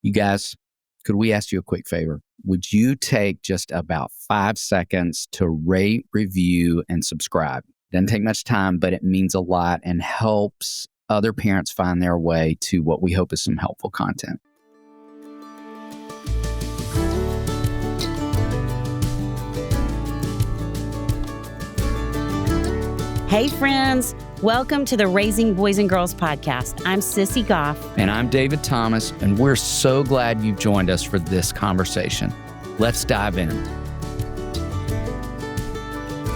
You guys, could we ask you a quick favor? Would you take just about 5 seconds to rate, review, and subscribe? Doesn't take much time, but it means a lot and helps other parents find their way to what we hope is some helpful content. Hey friends, welcome to the Raising Boys and Girls podcast. I'm Sissy Goff. And I'm David Thomas, and we're so glad you've joined us for this conversation. Let's dive in.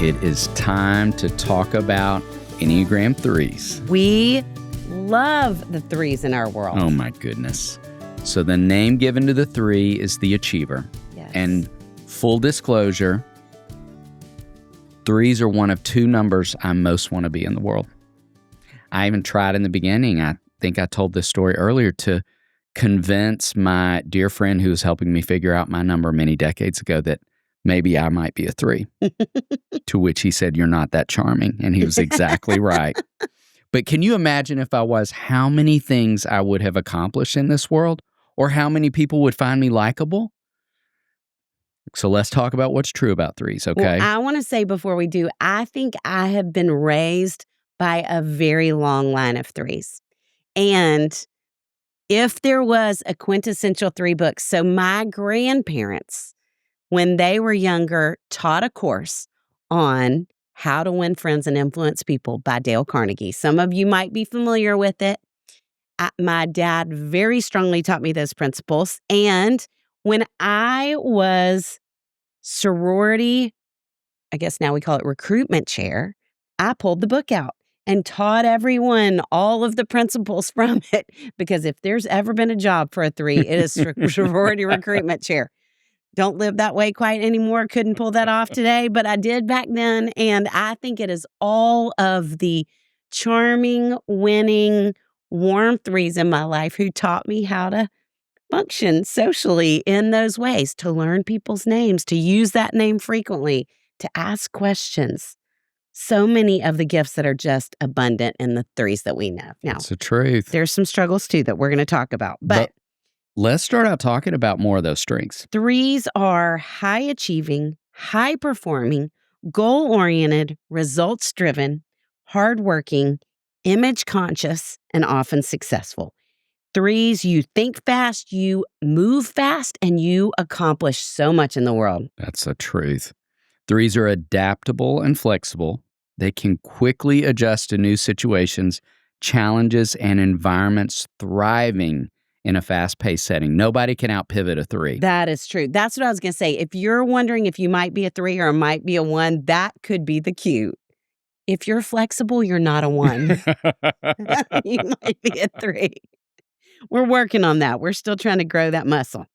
It is time to talk about Enneagram Threes. We love the threes in our world. Oh my goodness. So the name given to the three is the achiever. Yes. And full disclosure, threes are one of two numbers I most want to be in the world. I even tried in the beginning, I think I told this story earlier, to convince my dear friend who was helping me figure out my number many decades ago that maybe I might be a 3. To which he said, "You're not that charming." And he was exactly right. But can you imagine if I was, how many things I would have accomplished in this world, or how many people would find me likable? So let's talk about what's true about threes, okay? Well, I want to say before we do, I think I have been raised by a very long line of threes. And if there was a quintessential 3 book, so my grandparents, when they were younger, taught a course on How to Win Friends and Influence People by Dale Carnegie. Some of you might be familiar with it. My dad very strongly taught me those principles. And when I was sorority, I guess now we call it recruitment chair, I pulled the book out and taught everyone all of the principles from it. Because if there's ever been a job for a 3, it is sorority recruitment chair. Don't live that way quite anymore. Couldn't pull that off today, but I did back then. And I think it is all of the charming, winning, warm 3s in my life who taught me how to function socially in those ways, to learn people's names, to use that name frequently, to ask questions. So many of the gifts that are just abundant in the 3s that we know. Now, That's the truth. there's some struggles too that we're going to talk about. But let's start out talking about more of those strengths. 3s are high achieving, high performing, goal oriented, results driven, hardworking, image conscious, and often successful. 3s, you think fast, you move fast, and you accomplish so much in the world. That's the truth. 3s are adaptable and flexible. They can quickly adjust to new situations, challenges, and environments, thriving in a fast-paced setting. Nobody can out-pivot a 3. That is true. That's what I was going to say. If you're wondering if you might be a 3 or might be a 1, that could be the cue. If you're flexible, you're not a 1. You might be a 3. We're working on that. We're still trying to grow that muscle.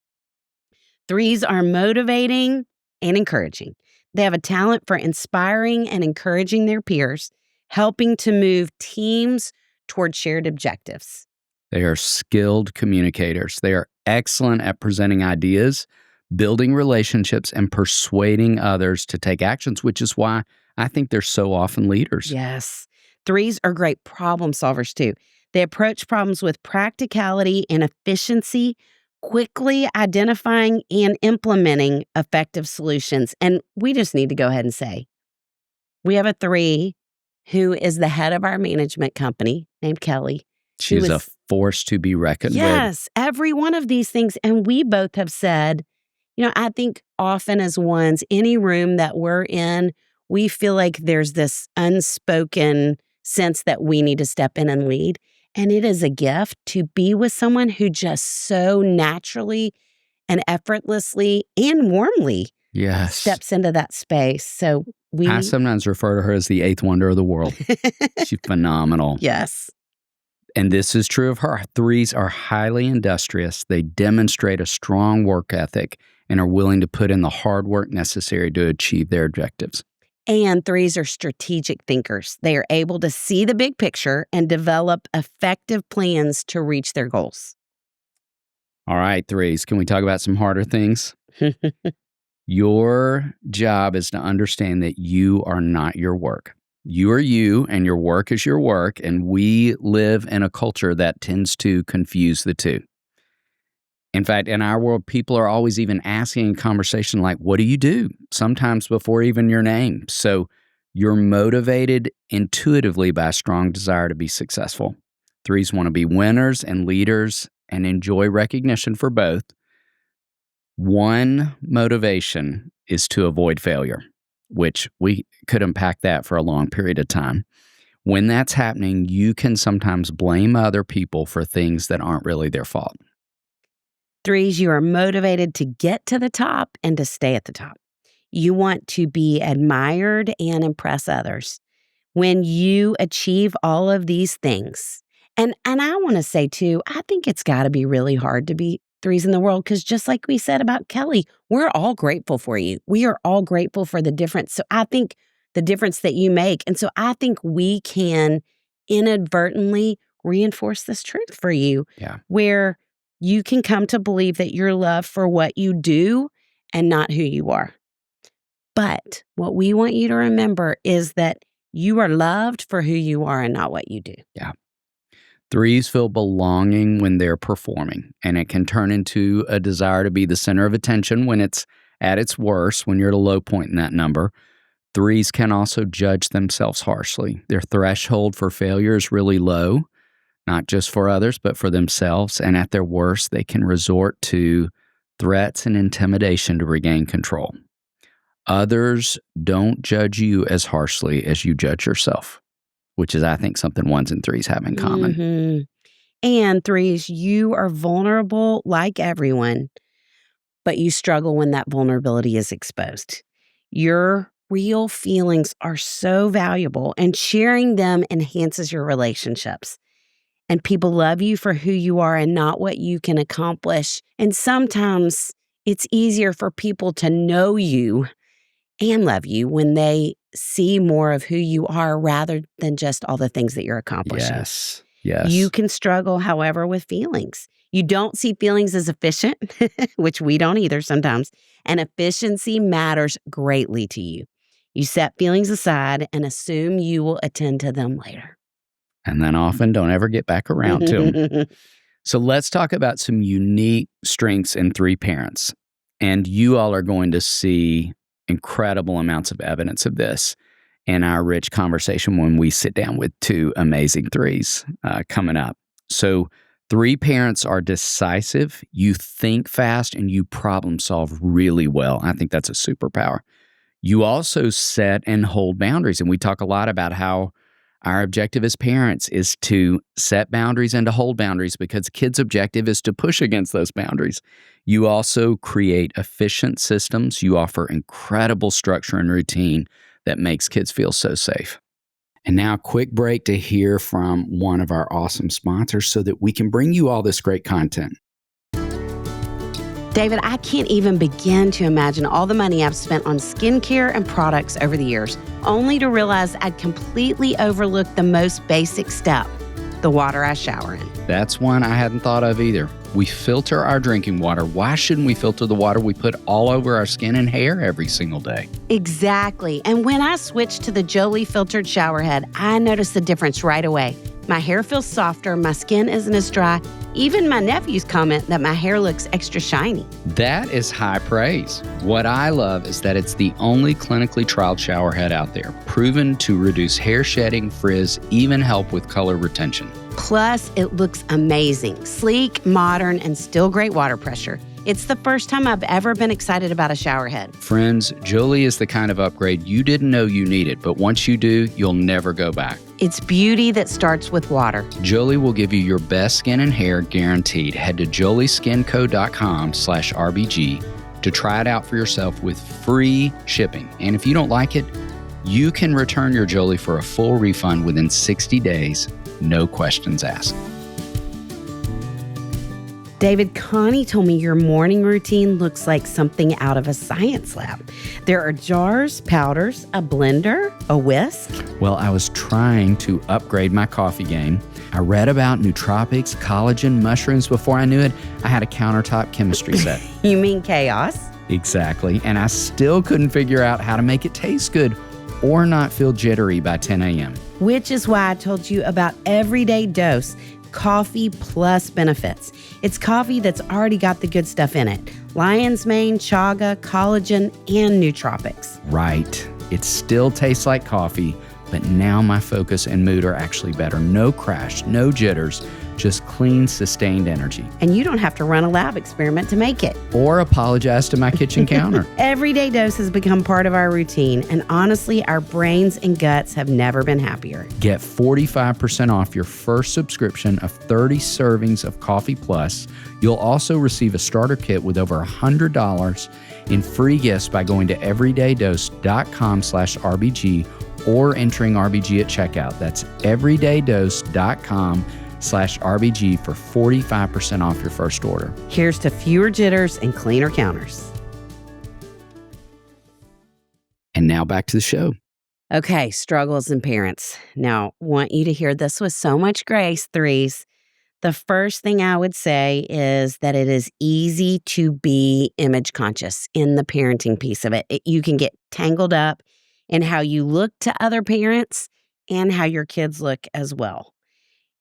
3s are motivating and encouraging. They have a talent for inspiring and encouraging their peers, helping to move teams toward shared objectives. They are skilled communicators. They are excellent at presenting ideas, building relationships, and persuading others to take actions, which is why I think they're so often leaders. Yes. 3s are great problem solvers too. They approach problems with practicality and efficiency, quickly identifying and implementing effective solutions. And we just need to go ahead and say, we have a 3 who is the head of our management company named Kelly. She's a force to be reckoned with. Yes, every one of these things. And we both have said, I think often as ones, any room that we're in, we feel like there's this unspoken sense that we need to step in and lead. And it is a gift to be with someone who just so naturally and effortlessly and warmly steps into that space. So I sometimes refer to her as the 8th wonder of the world. She's phenomenal. Yes. And this is true of her. 3s are highly industrious. They demonstrate a strong work ethic and are willing to put in the hard work necessary to achieve their objectives. And 3s are strategic thinkers. They are able to see the big picture and develop effective plans to reach their goals. All right, 3s, can we talk about some harder things? Your job is to understand that you are not your work. You are you, and your work is your work, and we live in a culture that tends to confuse the two. In fact, in our world, people are always even asking in conversation like, what do you do? Sometimes before even your name. So you're motivated intuitively by a strong desire to be successful. 3s want to be winners and leaders and enjoy recognition for both. One motivation is to avoid failure, which we could unpack that for a long period of time. When that's happening, you can sometimes blame other people for things that aren't really their fault. 3s, you are motivated to get to the top and to stay at the top. You want to be admired and impress others. When you achieve all of these things, and I want to say too, I think it's got to be really hard to be 3s in the world because just like we said about Kelly, we're all grateful for you. We are all grateful for the difference. So I think the difference that you make. And so I think we can inadvertently reinforce this truth for you where you can come to believe that you're loved for what you do and not who you are. But what we want you to remember is that you are loved for who you are and not what you do. Yeah. 3s feel belonging when they're performing, and it can turn into a desire to be the center of attention when it's at its worst, when you're at a low point in that number. 3s can also judge themselves harshly. Their threshold for failure is really low, not just for others, but for themselves. And at their worst, they can resort to threats and intimidation to regain control. Others don't judge you as harshly as you judge yourself, which is, I think, something 1s and 3s have in common. Mm-hmm. And 3s, you are vulnerable like everyone, but you struggle when that vulnerability is exposed. Your real feelings are so valuable, and sharing them enhances your relationships. And people love you for who you are and not what you can accomplish. And sometimes it's easier for people to know you and love you when they see more of who you are rather than just all the things that you're accomplishing. Yes. You can struggle, however, with feelings. You don't see feelings as efficient, which we don't either sometimes. And efficiency matters greatly to you. You set feelings aside and assume you will attend to them later. And then often don't ever get back around to them. So let's talk about some unique strengths in 3 parents. And you all are going to see incredible amounts of evidence of this in our rich conversation when we sit down with 2 amazing 3s coming up. So 3 parents are decisive, you think fast, and you problem solve really well. I think that's a superpower. You also set and hold boundaries. And we talk a lot about how our objective as parents is to set boundaries and to hold boundaries because kids' objective is to push against those boundaries. You also create efficient systems. You offer incredible structure and routine that makes kids feel so safe. And now a quick break to hear from one of our awesome sponsors so that we can bring you all this great content. David, I can't even begin to imagine all the money I've spent on skincare and products over the years, only to realize I'd completely overlooked the most basic step, the water I shower in. That's one I hadn't thought of either. We filter our drinking water. Why shouldn't we filter the water we put all over our skin and hair every single day? Exactly. And when I switched to the Jolie filtered shower head, I noticed the difference right away. My hair feels softer, my skin isn't as dry. Even my nephews comment that my hair looks extra shiny. That is high praise. What I love is that it's the only clinically trialed shower head out there, proven to reduce hair shedding, frizz, even help with color retention. Plus, it looks amazing, sleek, modern, and still great water pressure. It's the first time I've ever been excited about a shower head. Friends, Jolie is the kind of upgrade you didn't know you needed, but once you do, you'll never go back. It's beauty that starts with water. Jolie will give you your best skin and hair guaranteed. Head to jolieskinco.com/RBG to try it out for yourself with free shipping. And if you don't like it, you can return your Jolie for a full refund within 60 days, no questions asked. David, Connie told me your morning routine looks like something out of a science lab. There are jars, powders, a blender, a whisk. Well, I was trying to upgrade my coffee game. I read about nootropics, collagen, mushrooms. Before I knew it, I had a countertop chemistry set. You mean chaos? Exactly. And I still couldn't figure out how to make it taste good or not feel jittery by 10 a.m. Which is why I told you about Everyday Dose. coffee plus benefits. It's coffee that's already got the good stuff in it. Lion's mane, chaga, collagen, and nootropics. Right. It still tastes like coffee, but now my focus and mood are actually better. No crash, no jitters, just clean, sustained energy. And you don't have to run a lab experiment to make it. Or apologize to my kitchen counter. Everyday Dose has become part of our routine, and honestly, our brains and guts have never been happier. Get 45% off your first subscription of 30 servings of Coffee Plus. You'll also receive a starter kit with over $100 in free gifts by going to everydaydose.com/RBG or entering RBG at checkout. That's everydaydose.com/RBG for 45% off your first order. Here's to fewer jitters and cleaner counters. And now back to the show. Okay, struggles in parents. Now, want you to hear this with so much grace, threes. The first thing I would say is that it is easy to be image conscious in the parenting piece of it. You can get tangled up in how you look to other parents and how your kids look as well.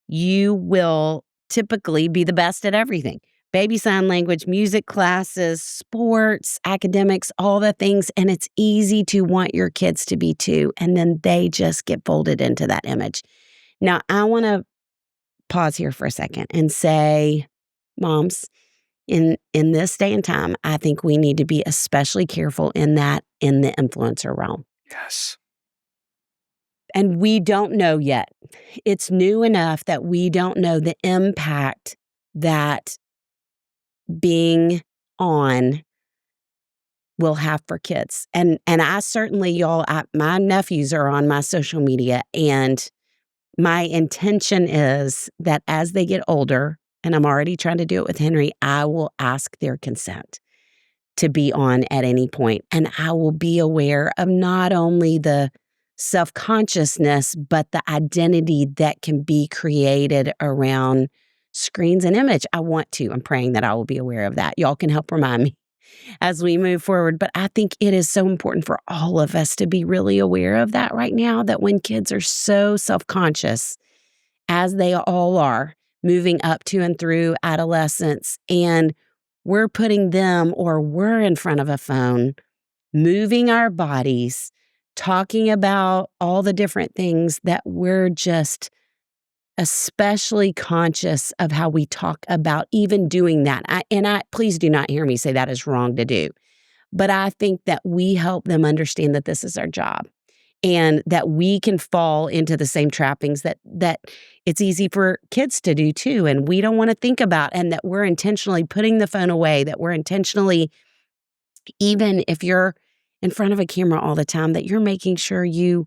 You will typically be the best at everything. Baby sign language, music classes, sports, academics, all the things. And it's easy to want your kids to be too. And then they just get folded into that image. Now, I want to pause here for a second and say, moms, in this day and time, I think we need to be especially careful in the influencer realm. Yes. And we don't know yet. It's new enough that we don't know the impact that being on will have for kids. And I certainly, my nephews are on my social media, and my intention is that as they get older, and I'm already trying to do it with Henry, I will ask their consent to be on at any point. And I will be aware of not only the self-consciousness, but the identity that can be created around screens and image. I'm praying that I will be aware of that. Y'all can help remind me as we move forward. But I think it is so important for all of us to be really aware of that right now, that when kids are so self-conscious, as they all are, moving up to and through adolescence, and we're putting them, or we're in front of a phone, moving our bodies, talking about all the different things, that we're just especially conscious of how we talk about even doing that. Please do not hear me say that is wrong to do. But I think that we help them understand that this is our job, and that we can fall into the same trappings that it's easy for kids to do too. And we don't want to think about, and that we're intentionally putting the phone away, that we're intentionally, even if you're in front of a camera all the time, that you're making sure you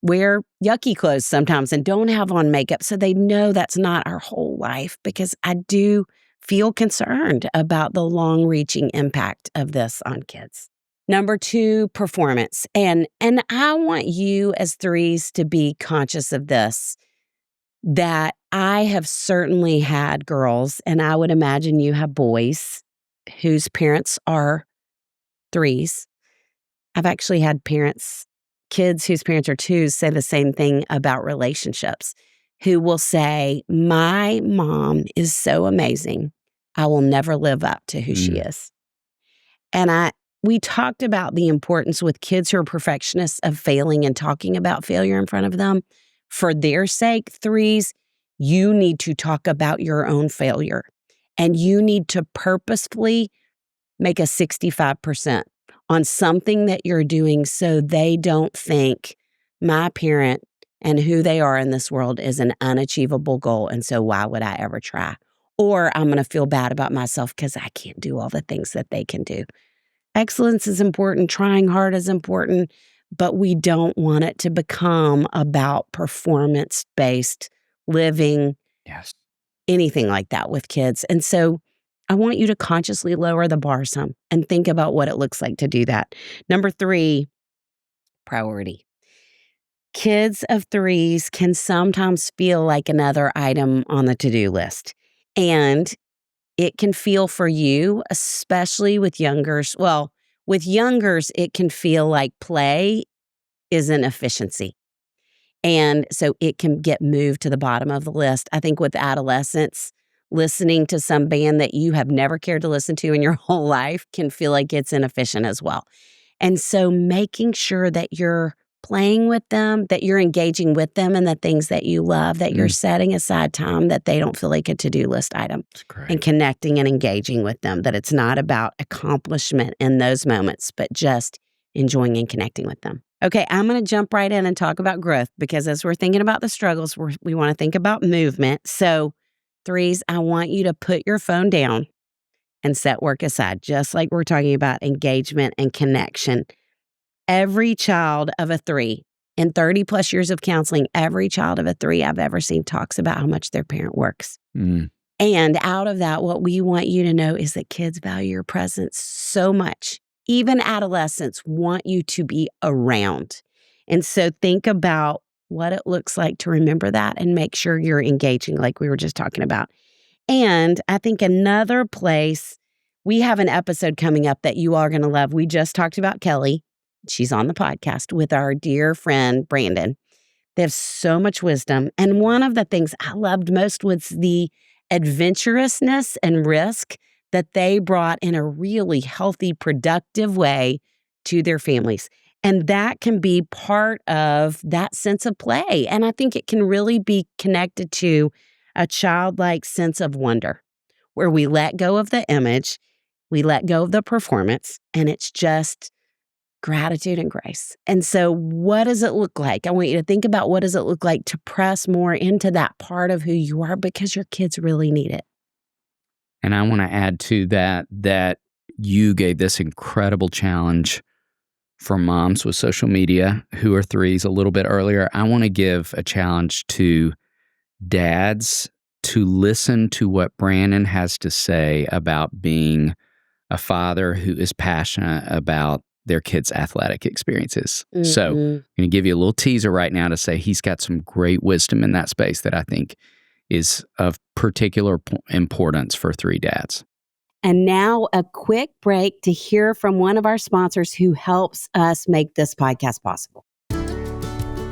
wear yucky clothes sometimes and don't have on makeup, so they know that's not our whole life, because I do feel concerned about the long-reaching impact of this on kids. Number 2, performance. And I want you as threes to be conscious of this, that I have certainly had girls, and I would imagine you have boys whose parents are threes. I've actually had kids whose parents are twos say the same thing about relationships, who will say, my mom is so amazing, I will never live up to who she is. And we talked about the importance with kids who are perfectionists of failing and talking about failure in front of them. For their sake, threes, you need to talk about your own failure, and you need to purposefully make a 65% on something that you're doing, so they don't think my parent and who they are in this world is an unachievable goal, and so why would I ever try? Or I'm going to feel bad about myself because I can't do all the things that they can do. Excellence is important. Trying hard is important, but we don't want it to become about performance-based living, anything like that with kids. And so I want you to consciously lower the bar some and think about what it looks like to do that. Number 3, priority. Kids of threes can sometimes feel like another item on the to-do list. And it can feel for you, especially with youngers. Well, with youngers, it can feel like play is an efficiency. And so it can get moved to the bottom of the list. I think with adolescents, listening to some band that you have never cared to listen to in your whole life can feel like it's inefficient as well. And so making sure that you're playing with them, that you're engaging with them in the things that you love, that you're setting aside time that they don't feel like a to-do list item. That's great. And connecting and engaging with them, that it's not about accomplishment in those moments, but just enjoying and connecting with them. Okay, I'm going to jump right in and talk about growth because as we're thinking about the struggles, we want to think about movement. So, threes, I want you to put your phone down and set work aside, just like we're talking about engagement and connection. Every child of a 3, in 30 plus years of counseling, every child of a 3 I've ever seen talks about how much their parent works. And out of that, what we want you to know is that kids value your presence so much. Even adolescents want you to be around. And so think about what it looks like to remember that and make sure you're engaging like we were just talking about. And I think another place, we have an episode coming up that you all are going to love. We just talked about Kelly. She's on the podcast with our dear friend, Brandon. They have so much wisdom. And one of the things I loved most was the adventurousness and risk that they brought in a really healthy, productive way to their families. And that can be part of that sense of play. And I think it can really be connected to a childlike sense of wonder, where we let go of the image, we let go of the performance, and it's just gratitude and grace. And so what does it look like? I want you to think about what does it look like to press more into that part of who you are because your kids really need it. And I want to add to that you gave this incredible challenge for moms with social media who are 3s a little bit earlier. I want to give a challenge to dads to listen to what Brandon has to say about being a father who is passionate about their kids' athletic experiences. So I'm going to give you a little teaser right now to say he's got some great wisdom in that space that I think is of particular importance for 3 dads. And now a quick break to hear from one of our sponsors who helps us make this podcast possible.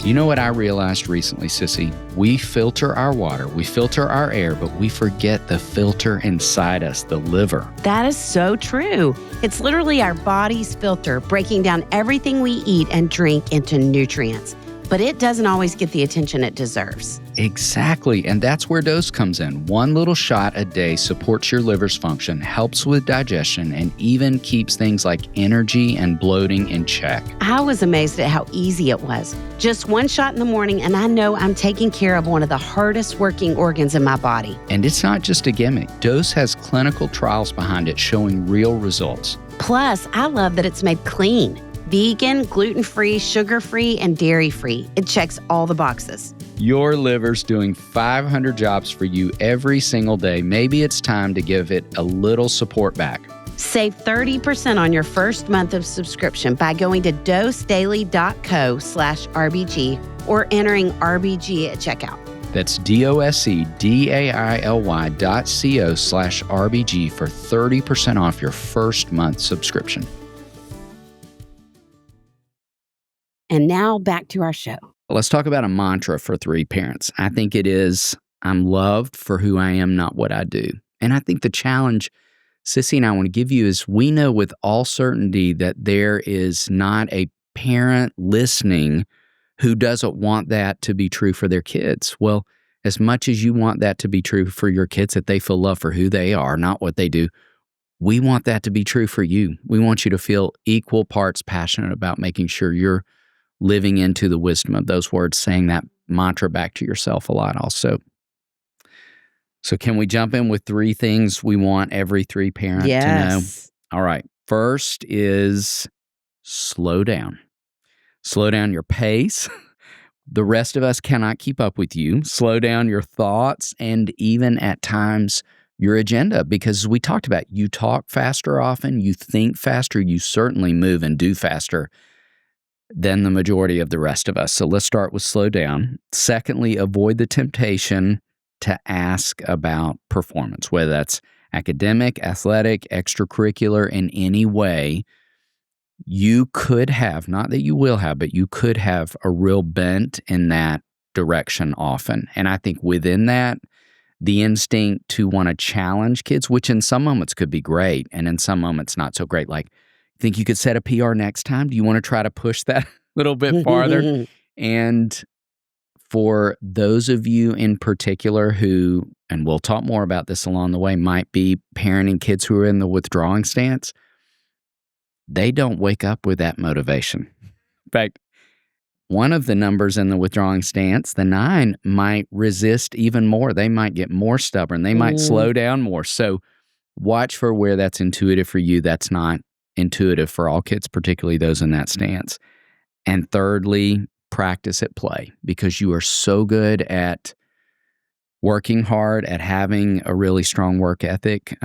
You know what I realized recently, Sissy? We filter our water, we filter our air, but we forget the filter inside us, the liver. That is so true. It's literally our body's filter, breaking down everything we eat and drink into nutrients. But it doesn't always get the attention it deserves. Exactly. And that's where dose comes in. One little shot a day supports your liver's function, helps with digestion, and even keeps things like energy and bloating in check. I was amazed at how easy it was. Just one shot in the morning, and I know I'm taking care of one of the hardest working organs in my body. And it's not just a gimmick. Dose has clinical trials behind it showing real results. Plus, I love that it's made clean. Vegan, gluten-free, sugar-free, and dairy-free. It checks all the boxes. Your liver's doing 500 jobs for you every single day. Maybe it's time to give it a little support back. Save 30% on your first month of subscription by going to dosedaily.co/RBG or entering RBG at checkout. That's dosedaily.co/RBG for 30% off your first month subscription. And now back to our show. Let's talk about a mantra for 3 parents. I think it is, I'm loved for who I am, not what I do. And I think the challenge Sissy and I want to give you is we know with all certainty that there is not a parent listening who doesn't want that to be true for their kids. Well, as much as you want that to be true for your kids, that they feel love for who they are, not what they do, we want that to be true for you. We want you to feel equal parts passionate about making sure you're living into the wisdom of those words, saying that mantra back to yourself a lot also. So can we jump in with 3 things we want every 3 parent to know? All right. First is slow down. Slow down your pace. The rest of us cannot keep up with you. Slow down your thoughts and even at times your agenda, because as we talked about, you talk faster often, you think faster, you certainly move and do faster than the majority of the rest of us. So let's start with slow down. Secondly, avoid the temptation to ask about performance, whether that's academic, athletic, extracurricular, in any way. you could have, not that you will have, but you could have a real bent in that direction often. And I think within that, the instinct to want to challenge kids, which in some moments could be great and in some moments not so great. Like, think you could set a PR next time? Do you want to try to push that a little bit farther? And for those of you in particular who, and we'll talk more about this along the way, might be parenting kids who are in the withdrawing stance, they don't wake up with that motivation. In fact, one of the numbers in the withdrawing stance, the 9, might resist even more. They might get more stubborn. They might slow down more. So watch for where that's intuitive for you. That's not intuitive for all kids, particularly those in that stance. And thirdly, practice at play, because you are so good at working hard, at having a really strong work ethic.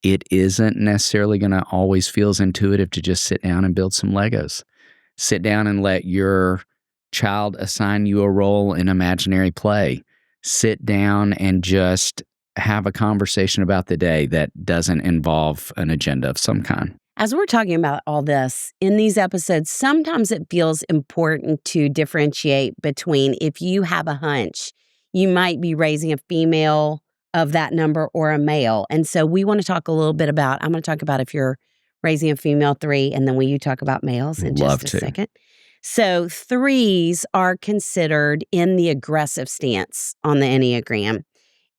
It isn't necessarily going to always feel as intuitive to just sit down and build some Legos. Sit down and let your child assign you a role in imaginary play. Sit down and just have a conversation about the day that doesn't involve an agenda of some kind. As we're talking about all this in these episodes, sometimes it feels important to differentiate between, if you have a hunch, you might be raising a female of that number or a male. And so we want to talk a little bit about, I'm going to talk about if you're raising a female 3, and then will you talk about males in just a second? So 3s are considered in the aggressive stance on the Enneagram.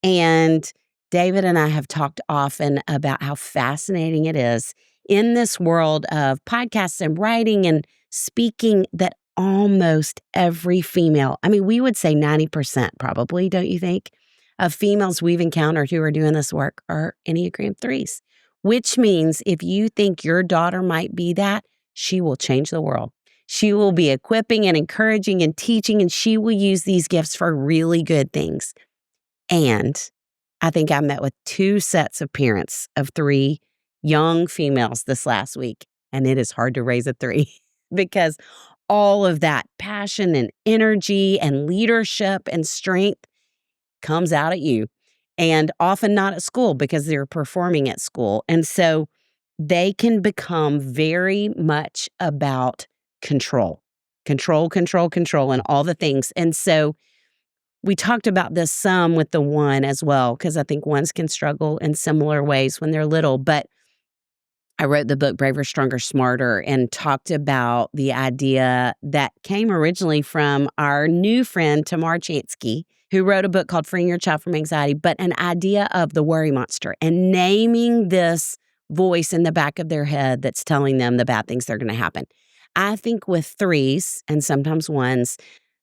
And David and I have talked often about how fascinating it is in this world of podcasts and writing and speaking that almost every female, I mean, we would say 90% probably, don't you think, of females we've encountered who are doing this work are Enneagram 3s, which means if you think your daughter might be that, she will change the world. She will be equipping and encouraging and teaching, and she will use these gifts for really good things. And I think I met with 2 sets of parents of 3 young females this last week, and it is hard to raise a 3 because all of that passion and energy and leadership and strength comes out at you, and often not at school because they're performing at school. And so they can become very much about control, and all the things. And so we talked about this some with the 1 as well, because I think 1s can struggle in similar ways when they're little. But I wrote the book Braver, Stronger, Smarter, and talked about the idea that came originally from our new friend, Tamar Chansky, who wrote a book called Freeing Your Child from Anxiety, but an idea of the worry monster and naming this voice in the back of their head that's telling them the bad things that are going to happen. I think with 3s and sometimes 1s,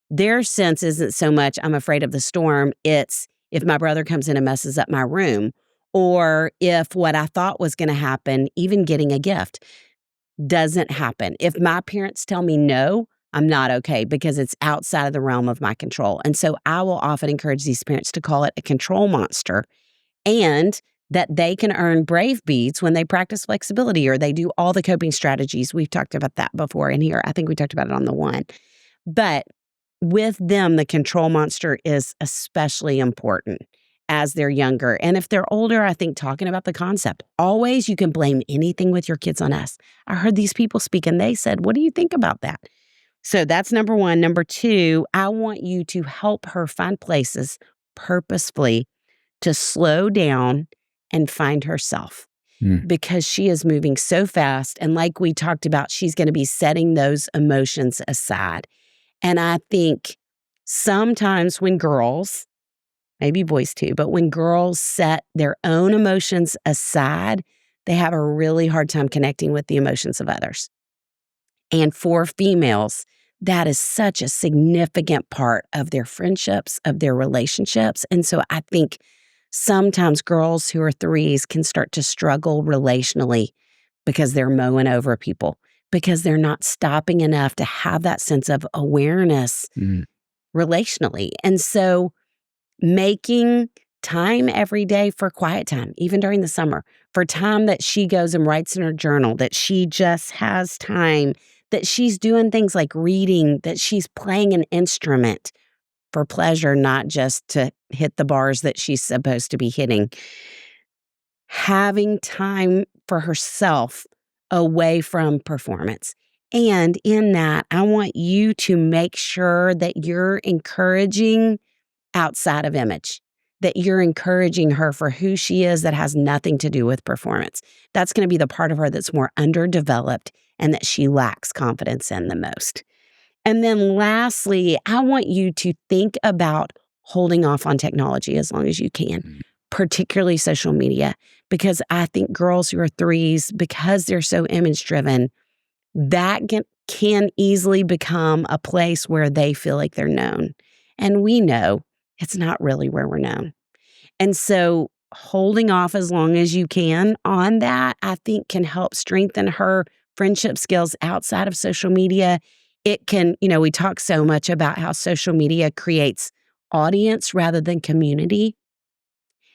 their sense isn't so much, I'm afraid of the storm. It's, if my brother comes in and messes up my room, or if what I thought was going to happen, even getting a gift, doesn't happen. If my parents tell me no, I'm not okay because it's outside of the realm of my control. And so I will often encourage these parents to call it a control monster, and that they can earn brave beads when they practice flexibility or they do all the coping strategies. We've talked about that before in here. I think we talked about it on the 1. But with them, the control monster is especially important as they're younger. And if they're older, I think talking about the concept, always you can blame anything with your kids on us. I heard these people speak and they said, what do you think about that? So that's number 1. Number 2, I want you to help her find places purposefully to slow down and find herself, because she is moving so fast. And like we talked about, she's going to be setting those emotions aside. And I think sometimes when girls, maybe boys too, but when girls set their own emotions aside, they have a really hard time connecting with the emotions of others. And for females, that is such a significant part of their friendships, of their relationships. And so I think sometimes girls who are 3s can start to struggle relationally because they're mowing over people, because they're not stopping enough to have that sense of awareness relationally. And so making time every day for quiet time, even during the summer, for time that she goes and writes in her journal, that she just has time, that she's doing things like reading, that she's playing an instrument for pleasure, not just to hit the bars that she's supposed to be hitting. Having time for herself away from performance. And in that, I want you to make sure that you're encouraging outside of image, that you're encouraging her for who she is that has nothing to do with performance. That's going to be the part of her that's more underdeveloped and that she lacks confidence in the most. And then lastly, I want you to think about holding off on technology as long as you can, particularly social media, because I think girls who are threes, because they're so image driven, that can easily become a place where they feel like they're known. And we know it's not really where we're known. And so holding off as long as you can on that, I think can help strengthen her friendship skills outside of social media. It can, we talk so much about how social media creates audience rather than community.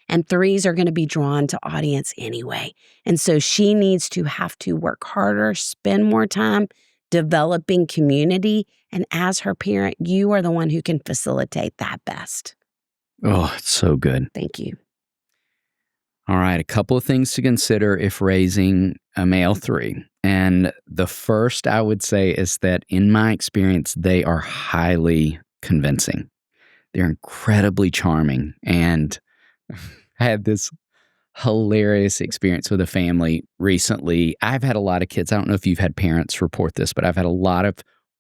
And threes are going to be drawn to audience anyway. And so she needs to have to work harder, spend more time developing community. And as her parent, you are the one who can facilitate that best. Oh, it's so good. Thank you. All right, a couple of things to consider if raising a male three. And the first I would say is that in my experience, they are highly convincing. They're incredibly charming. And I had this hilarious experience with a family recently. I've had a lot of kids. I don't know if you've had parents report this, but I've had a lot of,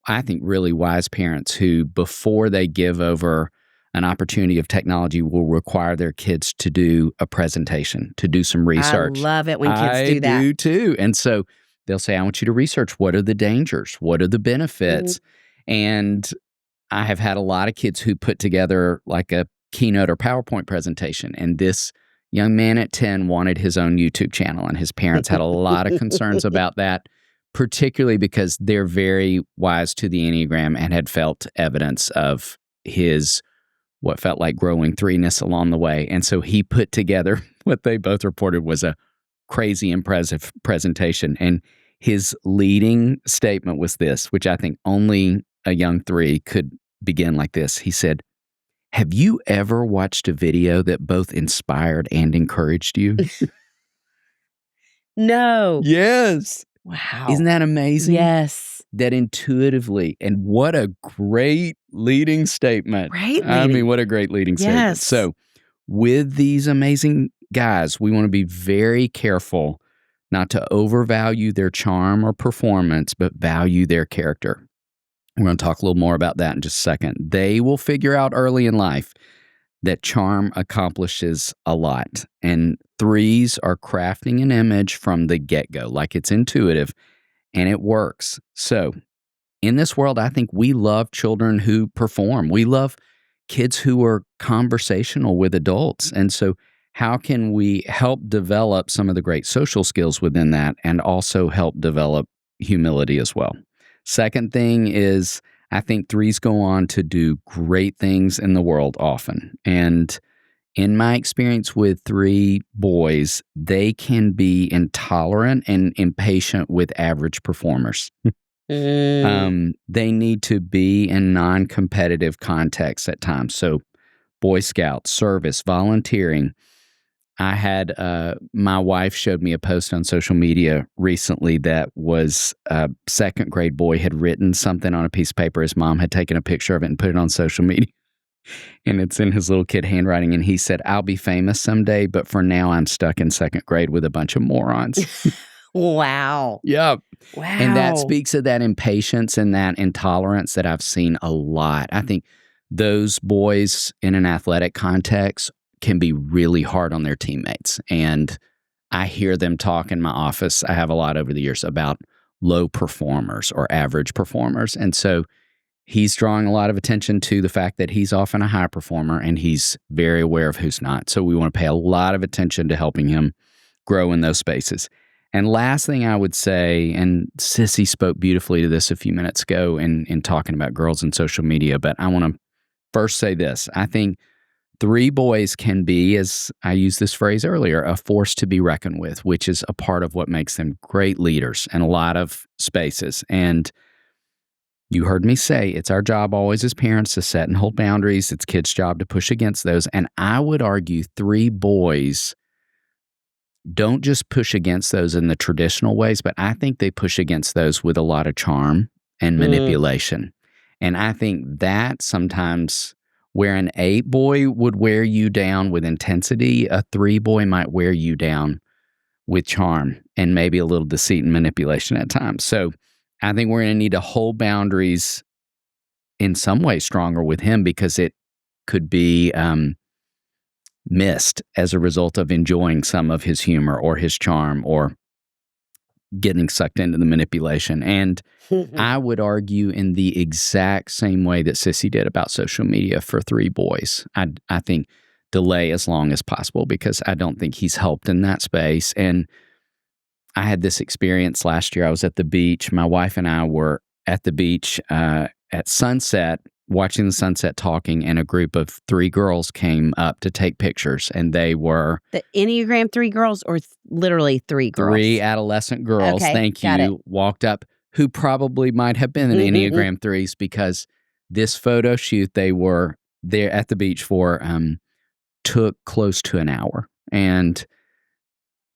I think, really wise parents who, before they give over an opportunity of technology, will require their kids to do a presentation, to do some research. I love it when kids do that. I do too. And so they'll say, I want you to research, what are the dangers? What are the benefits? Mm-hmm. And I have had a lot of kids who put together like a keynote or PowerPoint presentation. And this young man at 10 wanted his own YouTube channel. And his parents had a lot of concerns about that, particularly because they're very wise to the Enneagram and had felt evidence of his what felt like growing threeness along the way. And so he put together what they both reported was a crazy impressive presentation. And his leading statement was this, which I think only a young three could begin like this. He said, "Have you ever watched a video that both inspired and encouraged you?" No. Yes. Wow. Isn't that amazing? Yes. That intuitively, and what a great leading statement. Right? I mean, what a great leading statement. Yes. So with these amazing guys, we want to be very careful not to overvalue their charm or performance, but value their character. We're going to talk a little more about that in just a second. They will figure out early in life that charm accomplishes a lot. And threes are crafting an image from the get-go, like it's intuitive, and it works. So in this world, I think we love children who perform. We love kids who are conversational with adults. And so how can we help develop some of the great social skills within that and also help develop humility as well? Second thing is, I think threes go on to do great things in the world often. And in my experience with three boys, they can be intolerant and impatient with average performers. They need to be in non-competitive contexts at times. So Boy Scouts, service, volunteering. I had my wife showed me a post on social media recently that was a second grade boy had written something on a piece of paper. His mom had taken a picture of it and put it on social media. And it's in his little kid handwriting. And he said, "I'll be famous someday, but for now I'm stuck in second grade with a bunch of morons." Wow. Yeah. Wow. And that speaks of that impatience and that intolerance that I've seen a lot. I think those boys in an athletic context can be really hard on their teammates. And I hear them talk in my office. I have a lot over the years about low performers or average performers. And so he's drawing a lot of attention to the fact that he's often a high performer and he's very aware of who's not. So we want to pay a lot of attention to helping him grow in those spaces. And last thing I would say, and Sissy spoke beautifully to this a few minutes ago in talking about girls and social media, but I want to first say this. I think three boys can be, as I used this phrase earlier, a force to be reckoned with, which is a part of what makes them great leaders in a lot of spaces. And you heard me say it's our job always as parents to set and hold boundaries. It's kids' job to push against those. And I would argue three boys don't just push against those in the traditional ways, but I think they push against those with a lot of charm and manipulation. And I think that sometimes where an 8 boy would wear you down with intensity, a 3 boy might wear you down with charm and maybe a little deceit and manipulation at times. So I think we're going to need to hold boundaries in some way stronger with him because it could be missed as a result of enjoying some of his humor or his charm or getting sucked into the manipulation. And I would argue in the exact same way that Sissy did about social media for 3 boys. I think delay as long as possible because I don't think he's helped in that space. And I had this experience last year. I was at the beach. My wife and I were at the beach at sunset, watching the sunset, talking, and a group of 3 girls came up to take pictures. And they were... The Enneagram 3 girls or literally 3 girls? 3 adolescent girls, okay, thank you, walked up, who probably might have been an Enneagram Threes because this photo shoot they were there at the beach for took close to an hour. And,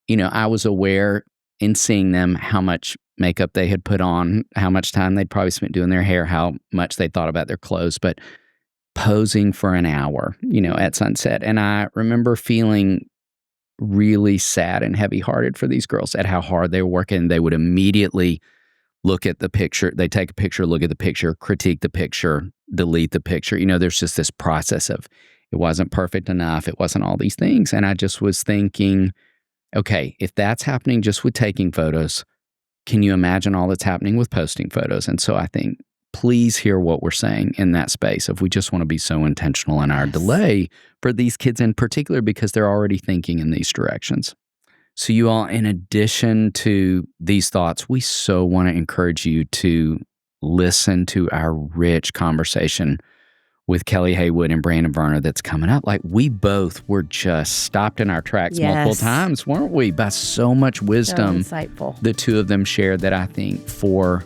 you know, I was aware in seeing them how much makeup they had put on, how much time they'd probably spent doing their hair, how much they thought about their clothes, but posing for an hour, you know, at sunset. And I remember feeling really sad and heavy-hearted for these girls at how hard they were working. They would immediately look at the picture. They take a picture, look at the picture, critique the picture, delete the picture. You know, there's just this process of it wasn't perfect enough. It wasn't all these things. And I just was thinking, okay, if that's happening just with taking photos, can you imagine all that's happening with posting photos? And so I think, please hear what we're saying in that space if we just want to be so intentional in our delay for these kids in particular because they're already thinking in these directions. So you all, in addition to these thoughts, we so want to encourage you to listen to our rich conversation with Kelly Haywood and Brandon Verner that's coming up. Like, we both were just stopped in our tracks multiple times, weren't we? By so much wisdom. So insightful. The 2 of them shared that I think for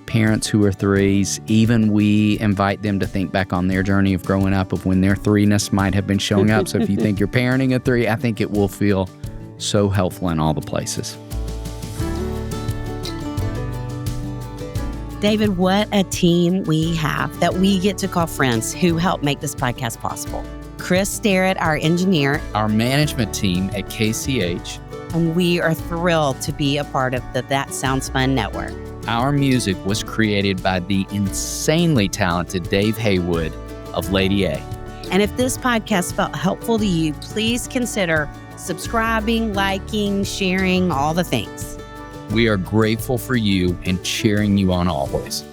parents who are 3s, even we invite them to think back on their journey of growing up, of when their 3-ness might have been showing up. So if you think you're parenting a 3, I think it will feel so helpful in all the places. David, what a team we have that we get to call friends who help make this podcast possible. Chris Starrett, our engineer. Our management team at KCH. And we are thrilled to be a part of the Thatsoundsfun network. Our music was created by the insanely talented Dave Haywood of Lady A. And if this podcast felt helpful to you, please consider subscribing, liking, sharing, all the things. We are grateful for you and cheering you on always.